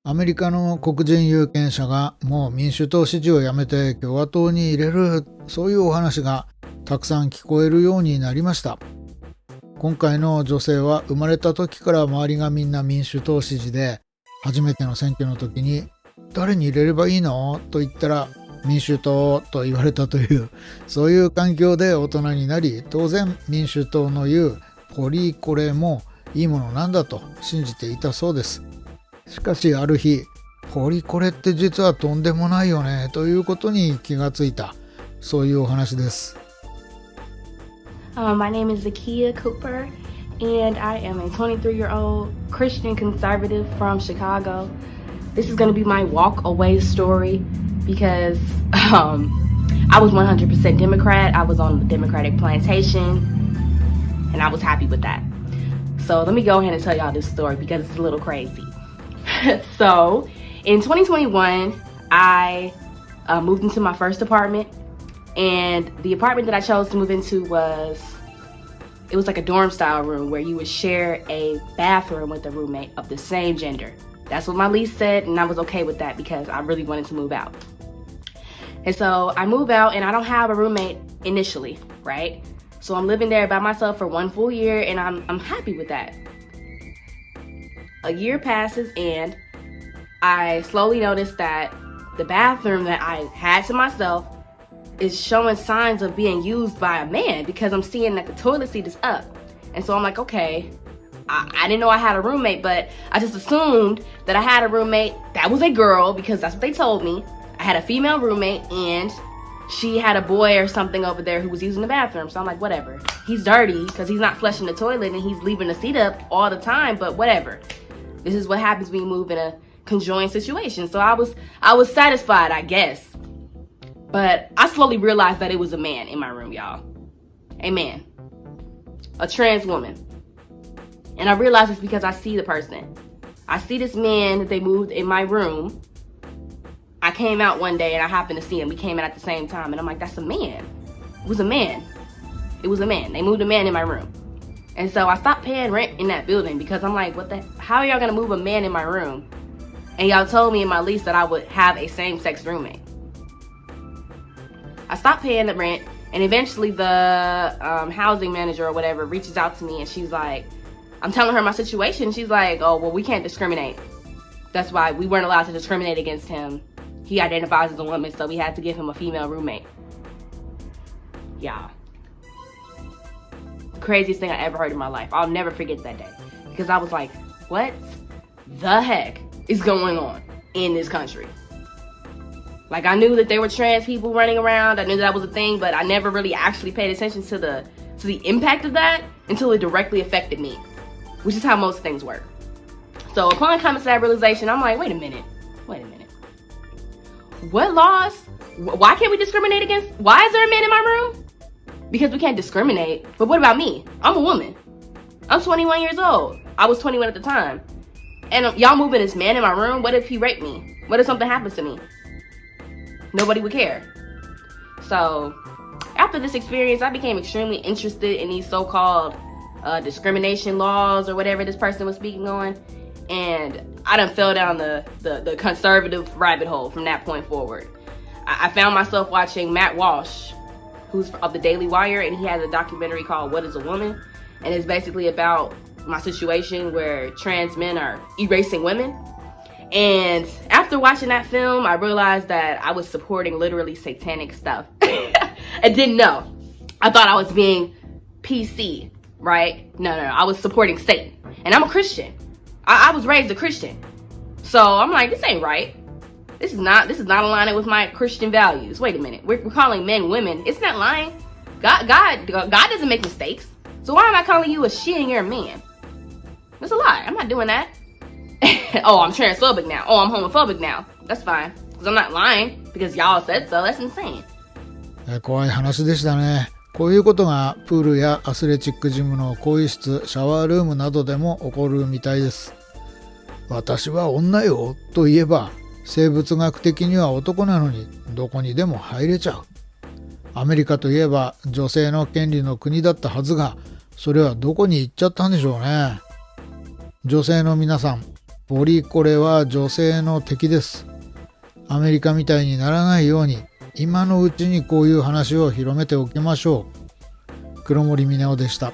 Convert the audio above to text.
アメリカの黒人有権者がもう民主党支持をやめて共和党に入れる、そういうお話がたくさん聞こえるようになりました。今回の女性は生まれた時から周りがみんな民主党支持で、初めての選挙の時に誰に入れればいいのと言ったら民主党と言われたという、そういう環境で大人になり、当然民主党の言うポリコレもいいものなんだと信じていたそうです。しかしある日、ポリコレって実はとんでもないよねということに気がついた、そういうお話です。My name is Zakia Cooper, and I am a 23-year-old Christian conservative from Chicago. This is going to be my walk away story because I was 100% Democrat. I was on the Democratic plantation, and I was happy with that. So let me go ahead and tell y'all this story because it's a little crazy. So in 2021, I moved into my first apartment, and the apartment that I chose to move into was like a dorm style room where you would share a bathroom with a roommate of the same gender. That's what my lease said, and I was okay with that because I really wanted to move out. And so I move out, and I don't have a roommate initially, right? So I'm living there by myself for 1 full year, and I'm happy with that. A year passes, and I slowly noticed that the bathroom that I had to myself is showing signs of being used by a man because I'm seeing that the toilet seat is up. And so I'm like, okay, I didn't know I had a roommate, but I just assumed that I had a roommate that was a girl because that's what they told me. I had a female roommate, and she had a boy or something over there who was using the bathroom. So I'm like, whatever. He's dirty because he's not flushing the toilet and he's leaving the seat up all the time, but whatever. This is what happens when you move in a conjoined situation. So I was satisfied, I guess. But I slowly realized that it was a man in my room, y'all. A man. A trans woman. And I realized it's because I see the person. I see this man that they moved in my room. I came out one day and I happened to see him. We came out at the same time. And I'm like, that's a man. It was a man. It was a man. They moved a man in my room. And so I stopped paying rent in that building because I'm like, how are y'all gonna move a man in my room? And y'all told me in my lease that I would have a same-sex roommate. I stopped paying the rent, and eventually the housing manager or whatever reaches out to me, and she's like, I'm telling her my situation. She's like, oh, well, we can't discriminate. That's why we weren't allowed to discriminate against him. He identifies as a woman, so we had to give him a female roommate. Yeah. Craziest thing I ever heard in my life. I'll never forget that day because I was like, what the heck is going on in this country? Like, I knew that there were trans people running around. I knew that was a thing, but I never really actually paid attention to the impact of that until it directly affected me, which is how most things work. So upon coming to that realization, I'm like, wait a minute. What laws? Why can't we discriminate against? Why is there a man in my room? Because we can't discriminate. But what about me? I'm a woman. I'm 21 years old. I was 21 at the time. And y'all moving this man in my room? What if he raped me? What if something happens to me? Nobody would care. So after this experience, I became extremely interested in these so-called discrimination laws or whatever this person was speaking on. And I done fell down the conservative rabbit hole from that point forward. I found myself watching Matt Walsh, who's of the Daily Wire, and he has a documentary called What is a Woman? And it's basically about my situation where trans men are erasing women. And after watching that film, I realized that I was supporting literally satanic stuff. I didn't know. I thought I was being PC, right? No, I was supporting Satan. And I'm a Christian. I was raised a Christian. So I'm like, this ain't right. This is not aligning with my Christian values. Wait a minute. We're calling men women. It's not lying. God doesn't make mistakes. So why am I calling you a she and you're a man? That's a lie. I'm not doing that. Oh, I'm transphobic now. Oh, I'm homophobic now. That's fine. Because I'm not lying. Because y'all said so. That's insane. 怖い話でしたね。こういうことがプールやアスレチックジムの更衣室、シャワールームなどでも起こるみたいです。私は女よと言えば、生物学的には男なのにどこにでも入れちゃう。アメリカといえば女性の権利の国だったはずが、それはどこに行っちゃったんでしょうね。女性の皆さん、ポリコレは女性の敵です。アメリカみたいにならないように今のうちにこういう話を広めておきましょう。黒森峰夫でした。